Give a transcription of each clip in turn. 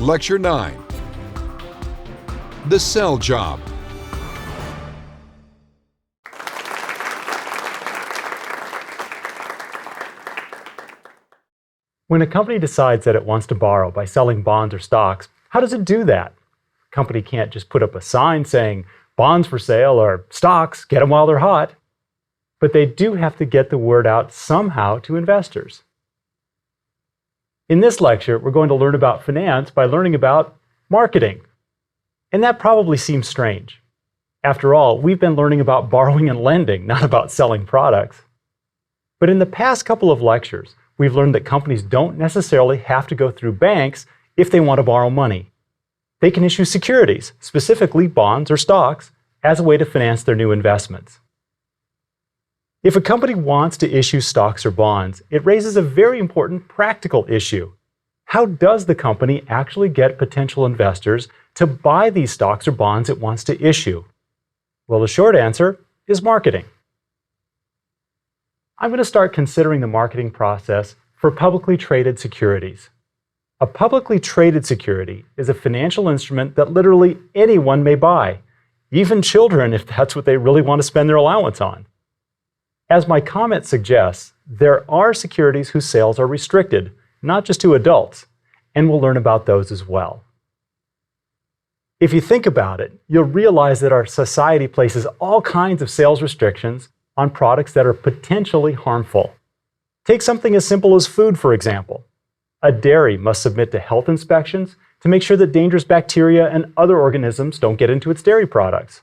Lecture 9. The Sell Job. When a company decides that it wants to borrow by selling bonds or stocks, how does it do that? A company can't just put up a sign saying, bonds for sale or stocks, get them while they're hot. But they do have to get the word out somehow to investors. In this lecture, we're going to learn about finance by learning about marketing. And that probably seems strange. After all, we've been learning about borrowing and lending, not about selling products. But in the past couple of lectures, we've learned that companies don't necessarily have to go through banks if they want to borrow money. They can issue securities, specifically bonds or stocks, as a way to finance their new investments. If a company wants to issue stocks or bonds, it raises a very important practical issue. How does the company actually get potential investors to buy these stocks or bonds it wants to issue? Well, the short answer is marketing. I'm going to start considering the marketing process for publicly traded securities. A publicly traded security is a financial instrument that literally anyone may buy, even children if that's what they really want to spend their allowance on. As my comment suggests, there are securities whose sales are restricted, not just to adults, and we'll learn about those as well. If you think about it, you'll realize that our society places all kinds of sales restrictions on products that are potentially harmful. Take something as simple as food, for example. A dairy must submit to health inspections to make sure that dangerous bacteria and other organisms don't get into its dairy products.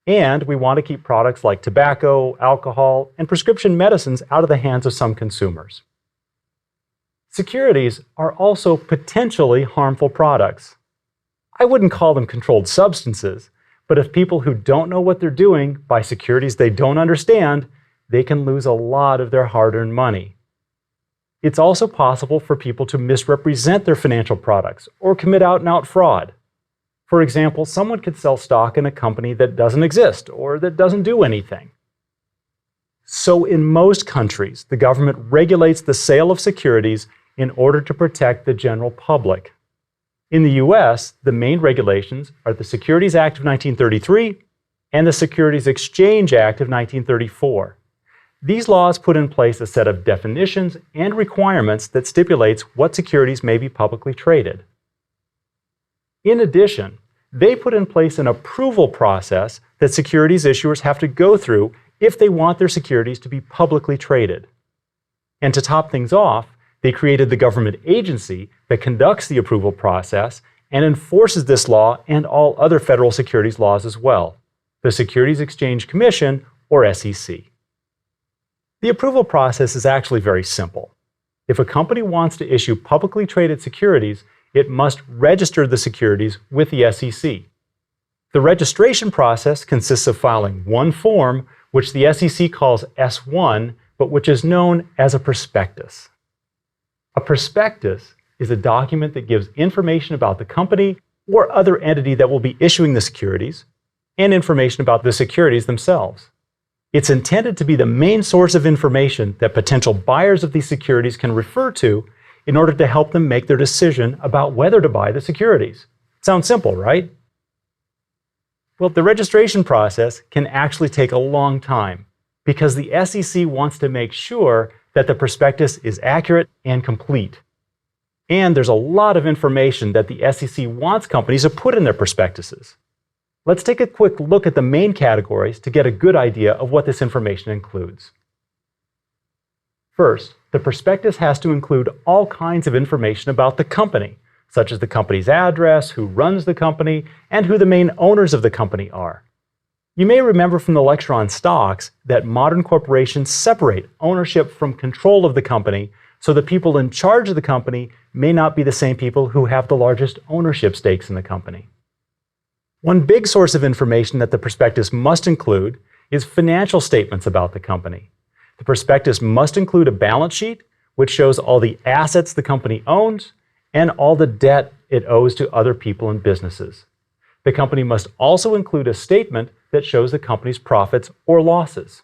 And we want to keep products like tobacco, alcohol, and prescription medicines out of the hands of some consumers. Securities are also potentially harmful products. I wouldn't call them controlled substances, but if people who don't know what they're doing buy securities they don't understand, they can lose a lot of their hard-earned money. It's also possible for people to misrepresent their financial products or commit out-and-out fraud. For example, someone could sell stock in a company that doesn't exist or that doesn't do anything. So in most countries, the government regulates the sale of securities in order to protect the general public. In the US, the main regulations are the Securities Act of 1933 and the Securities Exchange Act of 1934. These laws put in place a set of definitions and requirements that stipulates what securities may be publicly traded. In addition, they put in place an approval process that securities issuers have to go through if they want their securities to be publicly traded. And to top things off, they created the government agency that conducts the approval process and enforces this law and all other federal securities laws as well, the Securities Exchange Commission, or SEC. The approval process is actually very simple. If a company wants to issue publicly traded securities, it must register the securities with the SEC. The registration process consists of filing one form, which the SEC calls S1, but which is known as a prospectus. A prospectus is a document that gives information about the company or other entity that will be issuing the securities, and information about the securities themselves. It's intended to be the main source of information that potential buyers of these securities can refer to in order to help them make their decision about whether to buy the securities. Sounds simple, right? Well, the registration process can actually take a long time because the SEC wants to make sure that the prospectus is accurate and complete. And there's a lot of information that the SEC wants companies to put in their prospectuses. Let's take a quick look at the main categories to get a good idea of what this information includes. First, the prospectus has to include all kinds of information about the company, such as the company's address, who runs the company, and who the main owners of the company are. You may remember from the lecture on stocks that modern corporations separate ownership from control of the company, so the people in charge of the company may not be the same people who have the largest ownership stakes in the company. One big source of information that the prospectus must include is financial statements about the company. The prospectus must include a balance sheet, which shows all the assets the company owns and all the debt it owes to other people and businesses. The company must also include a statement that shows the company's profits or losses.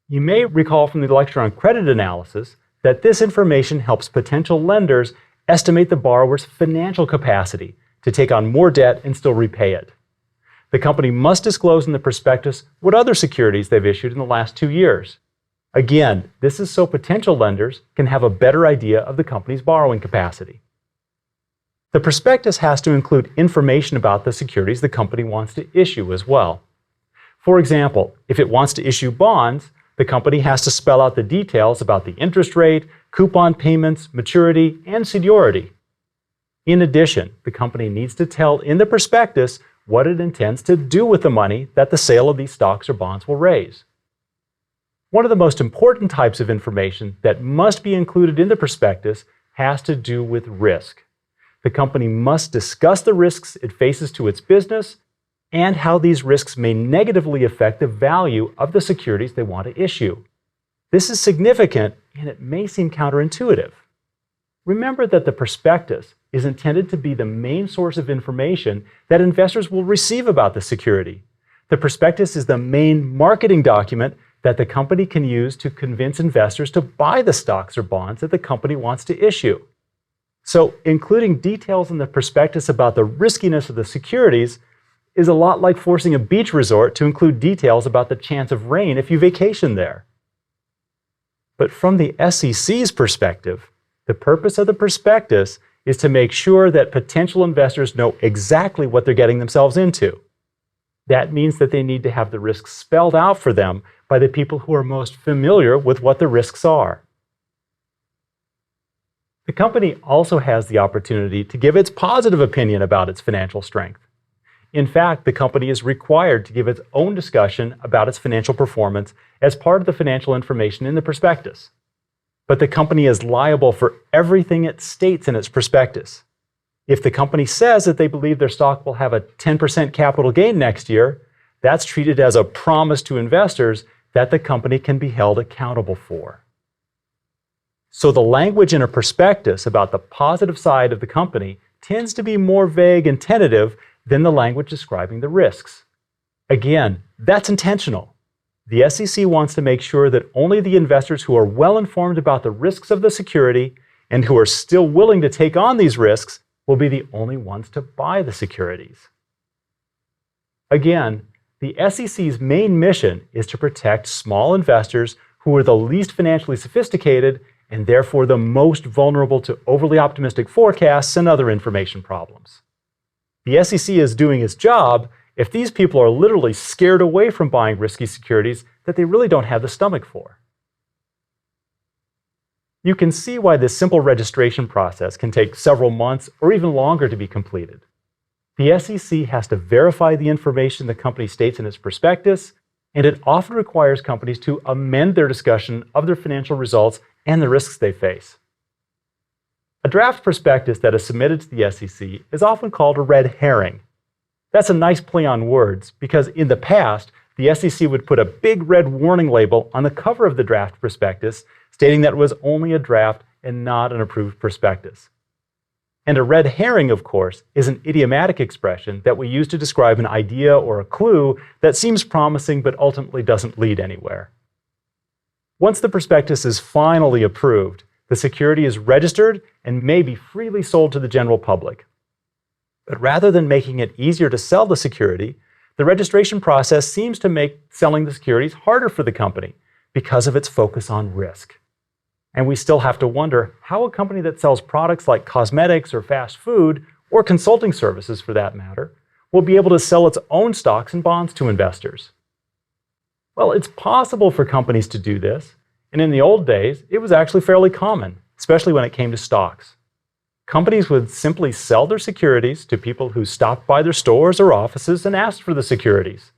You may recall from the lecture on credit analysis that this information helps potential lenders estimate the borrower's financial capacity to take on more debt and still repay it. The company must disclose in the prospectus what other securities they've issued in the last 2 years. Again, this is so potential lenders can have a better idea of the company's borrowing capacity. The prospectus has to include information about the securities the company wants to issue as well. For example, if it wants to issue bonds, the company has to spell out the details about the interest rate, coupon payments, maturity, and seniority. In addition, the company needs to tell in the prospectus what it intends to do with the money that the sale of these stocks or bonds will raise. One of the most important types of information that must be included in the prospectus has to do with risk. The company must discuss the risks it faces to its business and how these risks may negatively affect the value of the securities they want to issue. This is significant, and it may seem counterintuitive. Remember that the prospectus is intended to be the main source of information that investors will receive about the security. The prospectus is the main marketing document that the company can use to convince investors to buy the stocks or bonds that the company wants to issue. So, including details in the prospectus about the riskiness of the securities is a lot like forcing a beach resort to include details about the chance of rain if you vacation there. But from the SEC's perspective, the purpose of the prospectus is to make sure that potential investors know exactly what they're getting themselves into. That means that they need to have the risks spelled out for them by the people who are most familiar with what the risks are. The company also has the opportunity to give its positive opinion about its financial strength. In fact, the company is required to give its own discussion about its financial performance as part of the financial information in the prospectus. But the company is liable for everything it states in its prospectus. If the company says that they believe their stock will have a 10% capital gain next year, that's treated as a promise to investors that the company can be held accountable for. So the language in a prospectus about the positive side of the company tends to be more vague and tentative than the language describing the risks. Again, that's intentional. The SEC wants to make sure that only the investors who are well informed about the risks of the security and who are still willing to take on these risks will be the only ones to buy the securities. Again, the SEC's main mission is to protect small investors who are the least financially sophisticated and therefore the most vulnerable to overly optimistic forecasts and other information problems. The SEC is doing its job if these people are literally scared away from buying risky securities that they really don't have the stomach for. You can see why this simple registration process can take several months or even longer to be completed. The SEC has to verify the information the company states in its prospectus, and it often requires companies to amend their discussion of their financial results and the risks they face. A draft prospectus that is submitted to the SEC is often called a red herring. That's a nice play on words because in the past, the SEC would put a big red warning label on the cover of the draft prospectus stating that it was only a draft and not an approved prospectus. And a red herring, of course, is an idiomatic expression that we use to describe an idea or a clue that seems promising but ultimately doesn't lead anywhere. Once the prospectus is finally approved, the security is registered and may be freely sold to the general public. But rather than making it easier to sell the security, the registration process seems to make selling the securities harder for the company because of its focus on risk. And we still have to wonder how a company that sells products like cosmetics or fast food, or consulting services for that matter, will be able to sell its own stocks and bonds to investors. Well, it's possible for companies to do this, and in the old days, it was actually fairly common, especially when it came to stocks. Companies would simply sell their securities to people who stopped by their stores or offices and asked for the securities.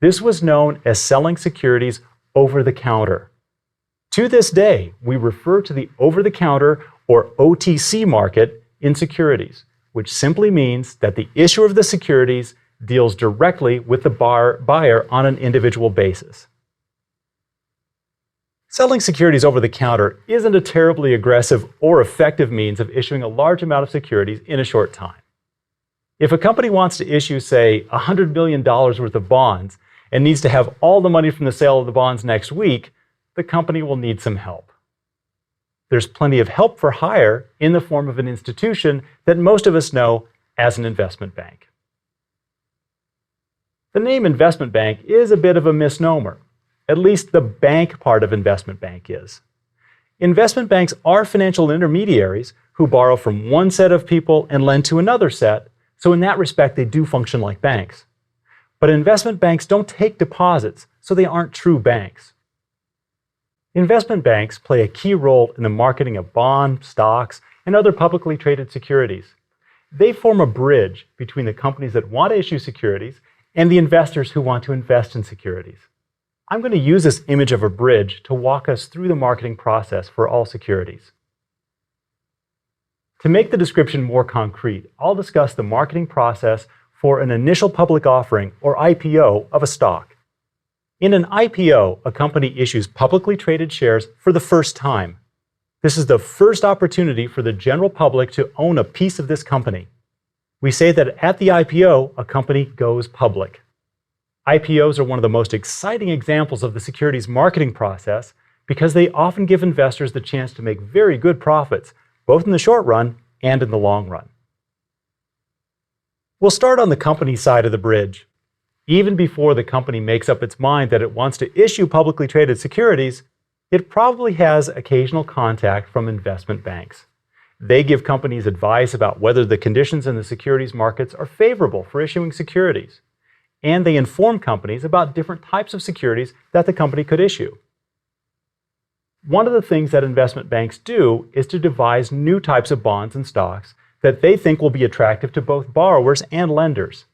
This was known as selling securities over the counter. To this day, we refer to the over-the-counter or OTC market in securities, which simply means that the issuer of the securities deals directly with the buyer on an individual basis. Selling securities over the counter isn't a terribly aggressive or effective means of issuing a large amount of securities in a short time. If a company wants to issue, say, $100 million worth of bonds and needs to have all the money from the sale of the bonds next week, the company will need some help. there's plenty of help for hire in the form of an institution that most of us know as an investment bank. The name investment bank is a bit of a misnomer. At least the bank part of investment bank is. Investment banks are financial intermediaries who borrow from one set of people and lend to another set, so in that respect they do function like banks. But investment banks don't take deposits, so they aren't true banks. Investment banks play a key role in the marketing of bonds, stocks, and other publicly traded securities. They form a bridge between the companies that want to issue securities and the investors who want to invest in securities. I'm going to use this image of a bridge to walk us through the marketing process for all securities. To make the description more concrete, I'll discuss the marketing process for an initial public offering, or IPO, of a stock. In an IPO, a company issues publicly traded shares for the first time. This is the first opportunity for the general public to own a piece of this company. We say that at the IPO, a company goes public. IPOs are one of the most exciting examples of the securities marketing process because they often give investors the chance to make very good profits, both in the short run and in the long run. We'll start on the company side of the bridge. Even before the company makes up its mind that it wants to issue publicly traded securities, it probably has occasional contact from investment banks. They give companies advice about whether the conditions in the securities markets are favorable for issuing securities. And they inform companies about different types of securities that the company could issue. One of the things that investment banks do is to devise new types of bonds and stocks that they think will be attractive to both borrowers and lenders.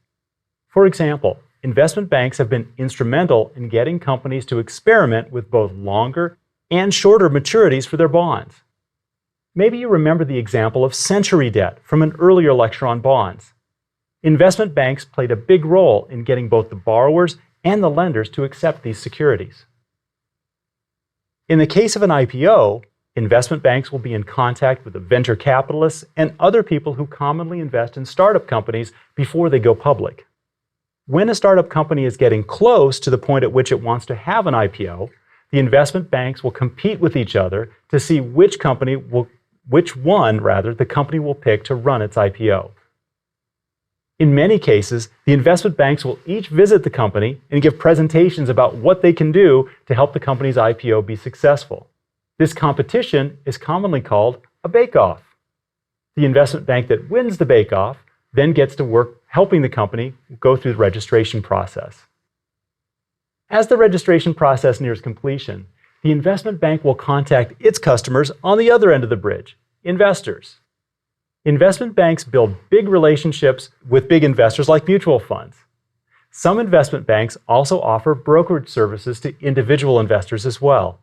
For example, investment banks have been instrumental in getting companies to experiment with both longer and shorter maturities for their bonds. Maybe you remember the example of century debt from an earlier lecture on bonds. Investment banks played a big role in getting both the borrowers and the lenders to accept these securities. In the case of an IPO, investment banks will be in contact with the venture capitalists and other people who commonly invest in startup companies before they go public. When a startup company is getting close to the point at which it wants to have an IPO, the investment banks will compete with each other to see which one the company will pick to run its IPO. In many cases, the investment banks will each visit the company and give presentations about what they can do to help the company's IPO be successful. This competition is commonly called a bake-off. The investment bank that wins the bake-off then gets to work helping the company go through the registration process. As the registration process nears completion, the investment bank will contact its customers on the other end of the bridge, investors. Investment banks build big relationships with big investors like mutual funds. Some investment banks also offer brokerage services to individual investors as well.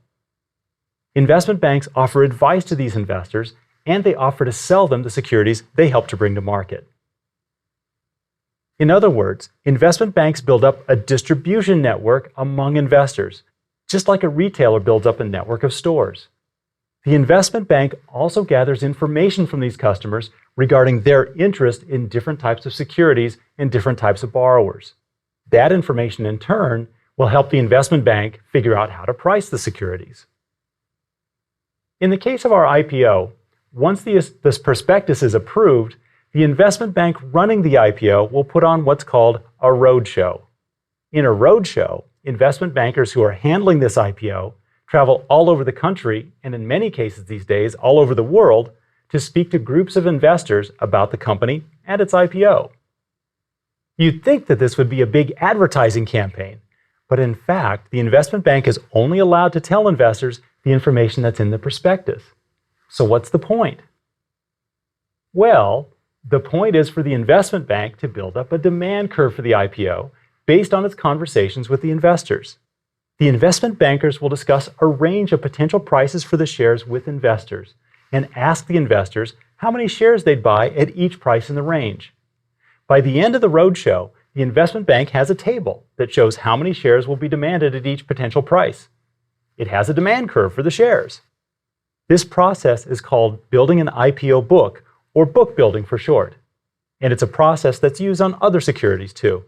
Investment banks offer advice to these investors, and they offer to sell them the securities they help to bring to market. In other words, investment banks build up a distribution network among investors, just like a retailer builds up a network of stores. The investment bank also gathers information from these customers regarding their interest in different types of securities and different types of borrowers. That information, in turn, will help the investment bank figure out how to price the securities. In the case of our IPO, once this prospectus is approved, the investment bank running the IPO will put on what's called a roadshow. In a roadshow, investment bankers who are handling this IPO travel all over the country, and in many cases these days, all over the world, to speak to groups of investors about the company and its IPO. You'd think that this would be a big advertising campaign, but in fact, the investment bank is only allowed to tell investors the information that's in the prospectus. So what's the point? Well, the point is for the investment bank to build up a demand curve for the IPO based on its conversations with the investors. The investment bankers will discuss a range of potential prices for the shares with investors and ask the investors how many shares they'd buy at each price in the range. By the end of the roadshow, the investment bank has a table that shows how many shares will be demanded at each potential price. It has a demand curve for the shares. This process is called building an IPO book, or book building for short. And it's a process that's used on other securities too.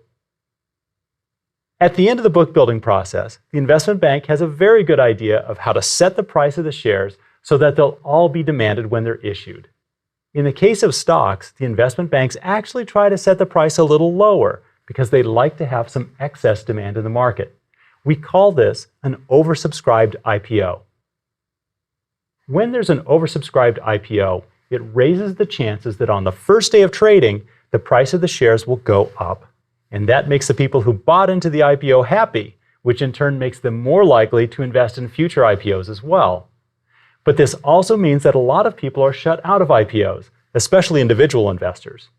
At the end of the book building process, the investment bank has a very good idea of how to set the price of the shares so that they'll all be demanded when they're issued. In the case of stocks, the investment banks actually try to set the price a little lower because they like to have some excess demand in the market. We call this an oversubscribed IPO. When there's an oversubscribed IPO, it raises the chances that on the first day of trading, the price of the shares will go up. And that makes the people who bought into the IPO happy, which in turn makes them more likely to invest in future IPOs as well. But this also means that a lot of people are shut out of IPOs, especially individual investors.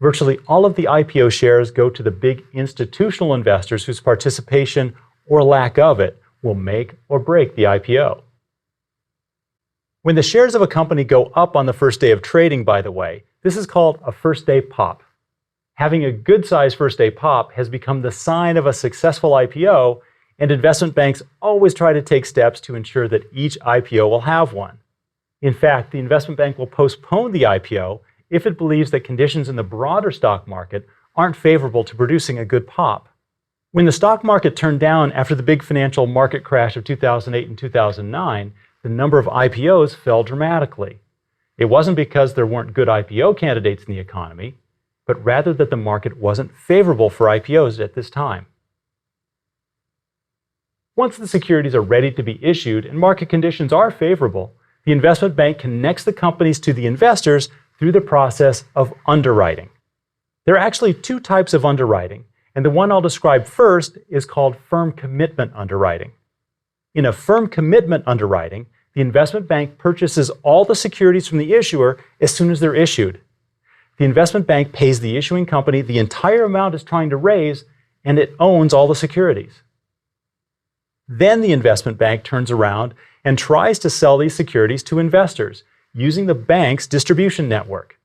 Virtually all of the IPO shares go to the big institutional investors whose participation or lack of it will make or break the IPO. When the shares of a company go up on the first day of trading, by the way, this is called a first day pop. Having a good-sized first day pop has become the sign of a successful IPO, and investment banks always try to take steps to ensure that each IPO will have one. In fact, the investment bank will postpone the IPO if it believes that conditions in the broader stock market aren't favorable to producing a good pop. When the stock market turned down after the big financial market crash of 2008 and 2009, the number of IPOs fell dramatically. It wasn't because there weren't good IPO candidates in the economy, but rather that the market wasn't favorable for IPOs at this time. Once the securities are ready to be issued and market conditions are favorable, the investment bank connects the companies to the investors through the process of underwriting. There are actually two types of underwriting, and the one I'll describe first is called firm commitment underwriting. In a firm commitment underwriting, the investment bank purchases all the securities from the issuer as soon as they're issued. The investment bank pays the issuing company the entire amount it's trying to raise, and it owns all the securities. Then the investment bank turns around and tries to sell these securities to investors using the bank's distribution network.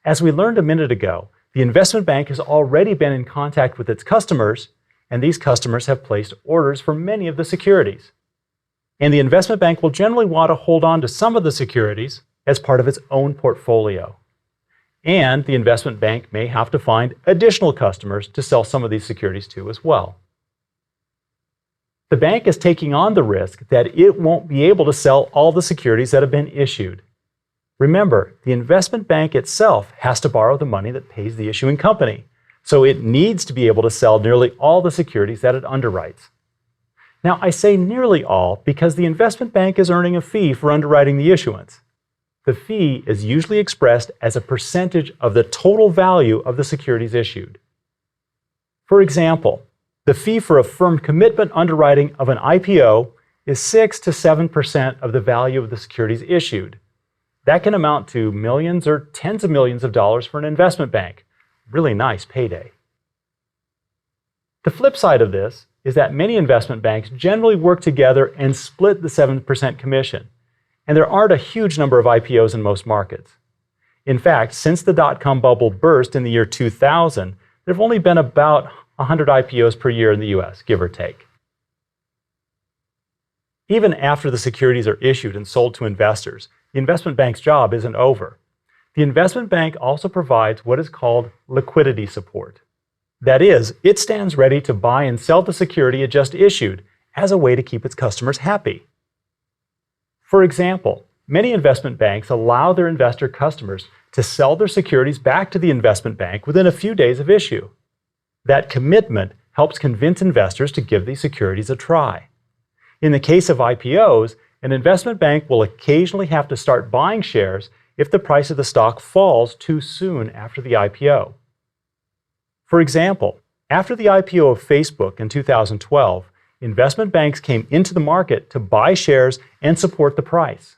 As we learned a minute ago, the investment bank has already been in contact with its customers, and these customers have placed orders for many of the securities. And the investment bank will generally want to hold on to some of the securities as part of its own portfolio. And the investment bank may have to find additional customers to sell some of these securities to as well. The bank is taking on the risk that it won't be able to sell all the securities that have been issued. Remember, the investment bank itself has to borrow the money that pays the issuing company, so it needs to be able to sell nearly all the securities that it underwrites. Now, I say nearly all because the investment bank is earning a fee for underwriting the issuance. The fee is usually expressed as a percentage of the total value of the securities issued. For example, the fee for a firm commitment underwriting of an IPO is 6 to 7% of the value of the securities issued. That can amount to millions or tens of millions of dollars for an investment bank. Really nice payday. The flip side of this is that many investment banks generally work together and split the 7% commission, and there aren't a huge number of IPOs in most markets. In fact, since the dot-com bubble burst in the year 2000, there have only been about 100 IPOs per year in the US, give or take. Even after the securities are issued and sold to investors, the investment bank's job isn't over. The investment bank also provides what is called liquidity support. That is, it stands ready to buy and sell the security it just issued as a way to keep its customers happy. For example, many investment banks allow their investor customers to sell their securities back to the investment bank within a few days of issue. That commitment helps convince investors to give these securities a try. In the case of IPOs, an investment bank will occasionally have to start buying shares if the price of the stock falls too soon after the IPO. For example, after the IPO of Facebook in 2012, investment banks came into the market to buy shares and support the price.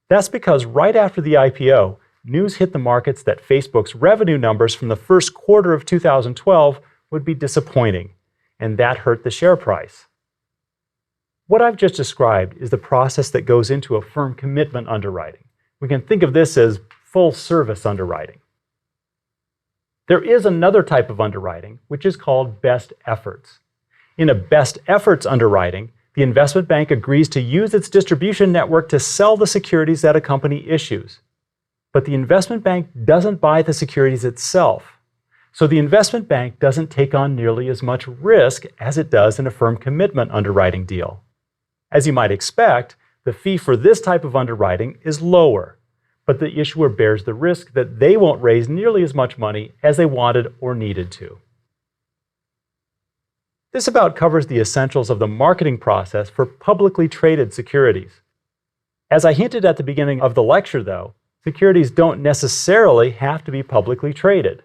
That's because right after the IPO, news hit the markets that Facebook's revenue numbers from the first quarter of 2012 would be disappointing, and that hurt the share price. What I've just described is the process that goes into a firm commitment underwriting. We can think of this as full-service underwriting. There is another type of underwriting, which is called best efforts. In a best efforts underwriting, the investment bank agrees to use its distribution network to sell the securities that a company issues. But the investment bank doesn't buy the securities itself. So the investment bank doesn't take on nearly as much risk as it does in a firm commitment underwriting deal. As you might expect, the fee for this type of underwriting is lower, but the issuer bears the risk that they won't raise nearly as much money as they wanted or needed to. This about covers the essentials of the marketing process for publicly traded securities. As I hinted at the beginning of the lecture, though, securities don't necessarily have to be publicly traded.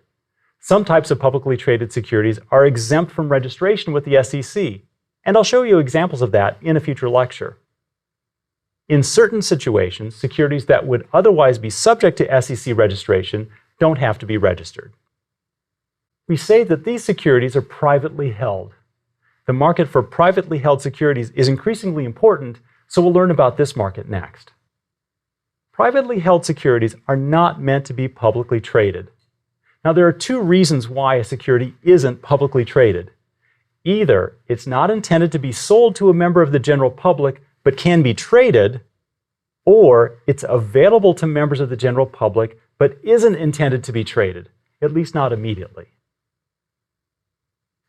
Some types of publicly traded securities are exempt from registration with the SEC, and I'll show you examples of that in a future lecture. In certain situations, securities that would otherwise be subject to SEC registration don't have to be registered. We say that these securities are privately held. The market for privately held securities is increasingly important, so we'll learn about this market next. Privately held securities are not meant to be publicly traded. Now, there are two reasons why a security isn't publicly traded. Either it's not intended to be sold to a member of the general public but can be traded, or it's available to members of the general public but isn't intended to be traded, at least not immediately.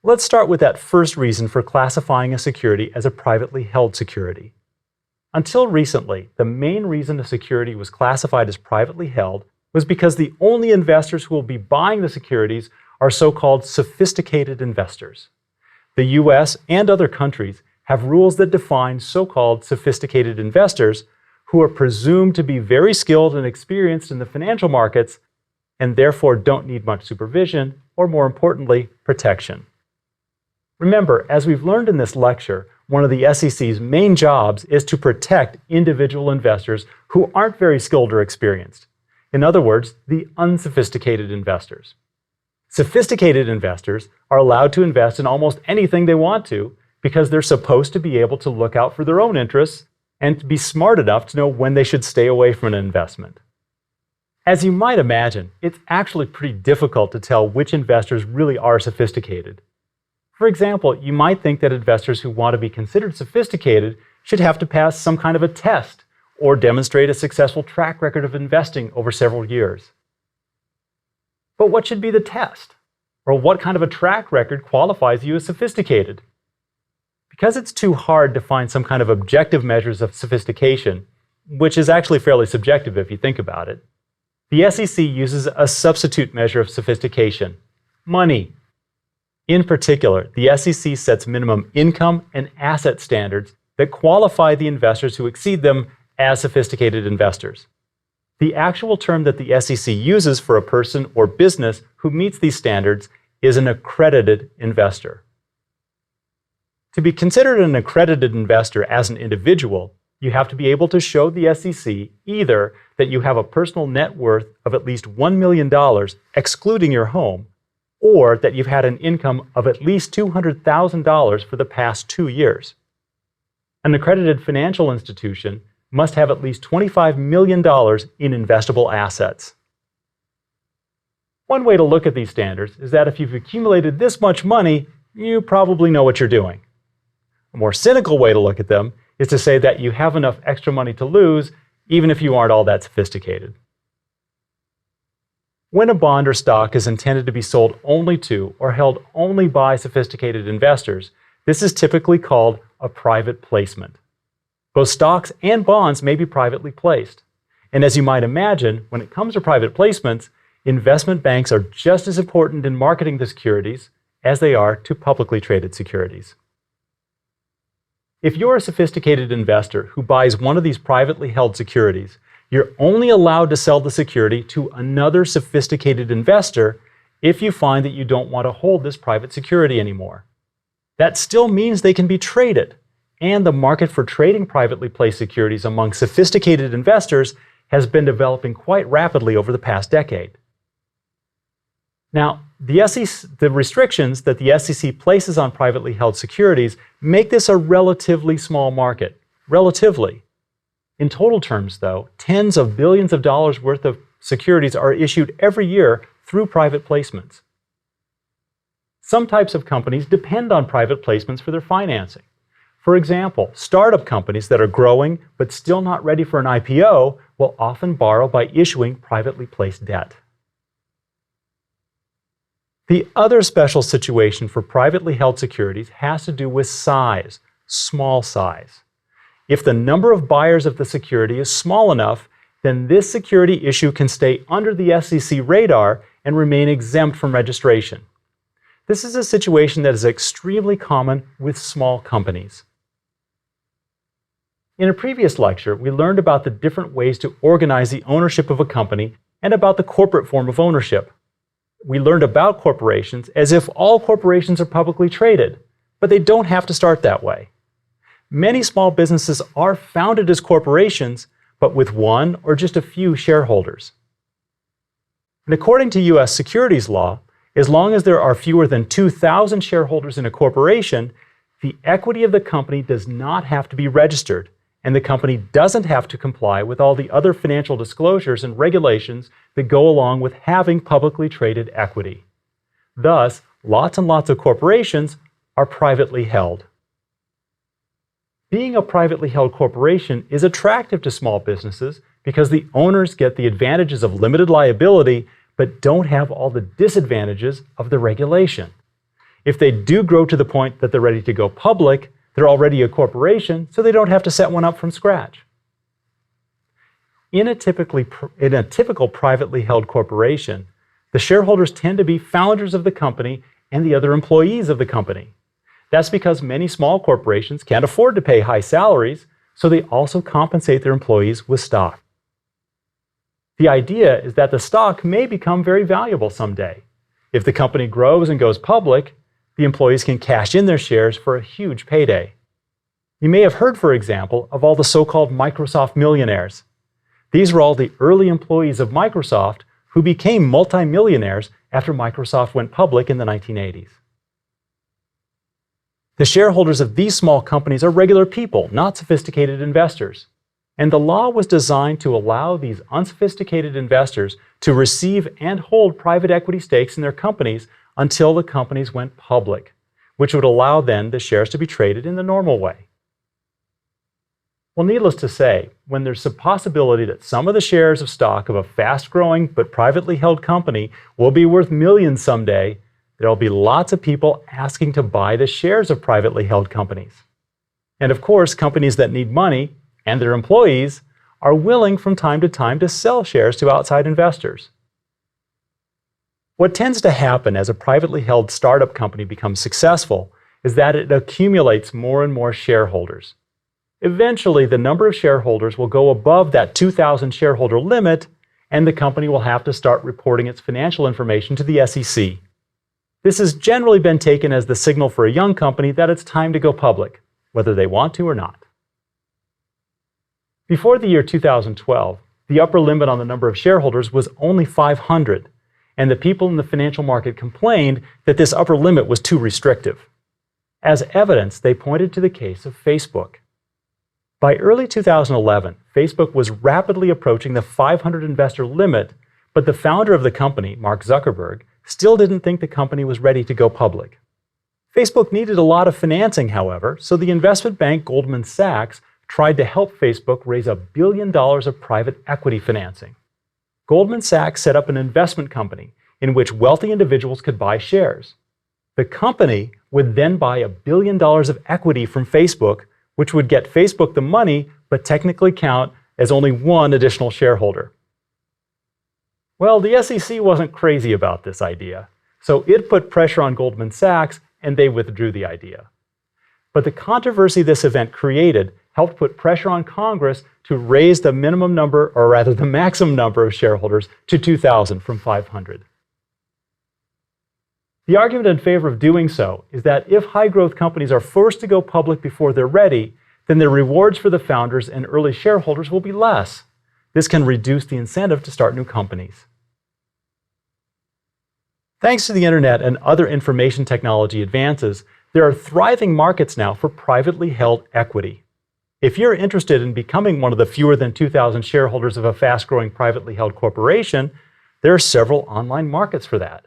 Let's start with that first reason for classifying a security as a privately held security. Until recently, the main reason a security was classified as privately held was because the only investors who will be buying the securities are so-called sophisticated investors. The US and other countries have rules that define so-called sophisticated investors who are presumed to be very skilled and experienced in the financial markets and therefore don't need much supervision or, more importantly, protection. Remember, as we've learned in this lecture, one of the SEC's main jobs is to protect individual investors who aren't very skilled or experienced. In other words, the unsophisticated investors. Sophisticated investors are allowed to invest in almost anything they want to because they're supposed to be able to look out for their own interests and to be smart enough to know when they should stay away from an investment. As you might imagine, it's actually pretty difficult to tell which investors really are sophisticated. For example, you might think that investors who want to be considered sophisticated should have to pass some kind of a test or demonstrate a successful track record of investing over several years. But what should be the test? Or what kind of a track record qualifies you as sophisticated? Because it's too hard to find some kind of objective measures of sophistication, which is actually fairly subjective if you think about it, the SEC uses a substitute measure of sophistication: money. In particular, the SEC sets minimum income and asset standards that qualify the investors who exceed them as sophisticated investors. The actual term that the SEC uses for a person or business who meets these standards is an accredited investor. To be considered an accredited investor as an individual, you have to be able to show the SEC either that you have a personal net worth of at least $1 million, excluding your home, or that you've had an income of at least $200,000 for the past 2 years. An accredited financial institution must have at least $25 million in investable assets. One way to look at these standards is that if you've accumulated this much money, you probably know what you're doing. A more cynical way to look at them is to say that you have enough extra money to lose, even if you aren't all that sophisticated. When a bond or stock is intended to be sold only to or held only by sophisticated investors, this is typically called a private placement. Both stocks and bonds may be privately placed. And as you might imagine, when it comes to private placements, investment banks are just as important in marketing the securities as they are to publicly traded securities. If you're a sophisticated investor who buys one of these privately held securities, you're only allowed to sell the security to another sophisticated investor if you find that you don't want to hold this private security anymore. That still means they can be traded, and the market for trading privately placed securities among sophisticated investors has been developing quite rapidly over the past decade. Now, the restrictions that the SEC places on privately held securities make this a relatively small market. Relatively. In total terms, though, tens of billions of dollars worth of securities are issued every year through private placements. Some types of companies depend on private placements for their financing. For example, startup companies that are growing but still not ready for an IPO will often borrow by issuing privately placed debt. The other special situation for privately held securities has to do with size, small size. If the number of buyers of the security is small enough, then this security issue can stay under the SEC radar and remain exempt from registration. This is a situation that is extremely common with small companies. In a previous lecture, we learned about the different ways to organize the ownership of a company and about the corporate form of ownership. We learned about corporations as if all corporations are publicly traded, but they don't have to start that way. Many small businesses are founded as corporations, but with one or just a few shareholders. And according to U.S. securities law, as long as there are fewer than 2,000 shareholders in a corporation, the equity of the company does not have to be registered, and the company doesn't have to comply with all the other financial disclosures and regulations that go along with having publicly traded equity. Thus, lots and lots of corporations are privately held. Being a privately held corporation is attractive to small businesses because the owners get the advantages of limited liability but don't have all the disadvantages of the regulation. If they do grow to the point that they're ready to go public, they're already a corporation, so they don't have to set one up from scratch. In a typical privately held corporation, the shareholders tend to be founders of the company and the other employees of the company. That's because many small corporations can't afford to pay high salaries, so they also compensate their employees with stock. The idea is that the stock may become very valuable someday. If the company grows and goes public, the employees can cash in their shares for a huge payday. You may have heard, for example, of all the so-called Microsoft millionaires. These were all the early employees of Microsoft who became multimillionaires after Microsoft went public in the 1980s. The shareholders of these small companies are regular people, not sophisticated investors. And the law was designed to allow these unsophisticated investors to receive and hold private equity stakes in their companies until the companies went public, which would allow then the shares to be traded in the normal way. Well, needless to say, when there's a possibility that some of the shares of stock of a fast-growing but privately held company will be worth millions someday, there'll be lots of people asking to buy the shares of privately held companies. And of course, companies that need money and their employees are willing from time to sell shares to outside investors. What tends to happen as a privately held startup company becomes successful is that it accumulates more and more shareholders. Eventually, the number of shareholders will go above that 2,000 shareholder limit, and the company will have to start reporting its financial information to the SEC. This has generally been taken as the signal for a young company that it's time to go public, whether they want to or not. Before the year 2012, the upper limit on the number of shareholders was only 500, and the people in the financial market complained that this upper limit was too restrictive. As evidence, they pointed to the case of Facebook. By early 2011, Facebook was rapidly approaching the 500 investor limit, but the founder of the company, Mark Zuckerberg, still didn't think the company was ready to go public. Facebook needed a lot of financing, however, so the investment bank Goldman Sachs tried to help Facebook raise $1 billion of private equity financing. Goldman Sachs set up an investment company in which wealthy individuals could buy shares. The company would then buy $1 billion of equity from Facebook, which would get Facebook the money, but technically count as only one additional shareholder. Well, the SEC wasn't crazy about this idea, so it put pressure on Goldman Sachs and they withdrew the idea. But the controversy this event created helped put pressure on Congress to raise the minimum number, or rather the maximum number of shareholders to 2,000 from 500. The argument in favor of doing so is that if high-growth companies are forced to go public before they're ready, then the rewards for the founders and early shareholders will be less. This can reduce the incentive to start new companies. Thanks to the internet and other information technology advances, there are thriving markets now for privately held equity. If you're interested in becoming one of the fewer than 2,000 shareholders of a fast-growing privately held corporation, there are several online markets for that.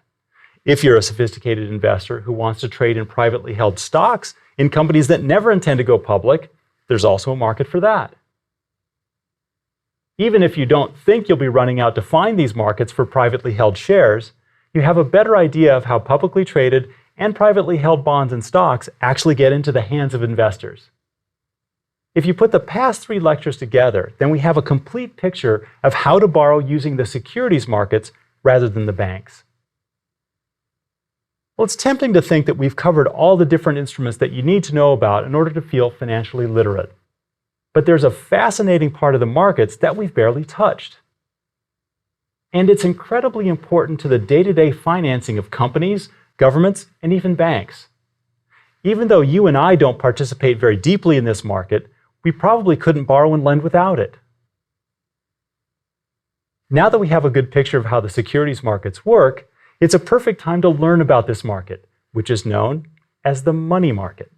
If you're a sophisticated investor who wants to trade in privately held stocks in companies that never intend to go public, there's also a market for that. Even if you don't think you'll be running out to find these markets for privately held shares, you have a better idea of how publicly traded and privately held bonds and stocks actually get into the hands of investors. If you put the past 3 lectures together, then we have a complete picture of how to borrow using the securities markets rather than the banks. Well, it's tempting to think that we've covered all the different instruments that you need to know about in order to feel financially literate. But there's a fascinating part of the markets that we've barely touched. And it's incredibly important to the day-to-day financing of companies, governments, and even banks. Even though you and I don't participate very deeply in this market, we probably couldn't borrow and lend without it. Now that we have a good picture of how the securities markets work, it's a perfect time to learn about this market, which is known as the money market.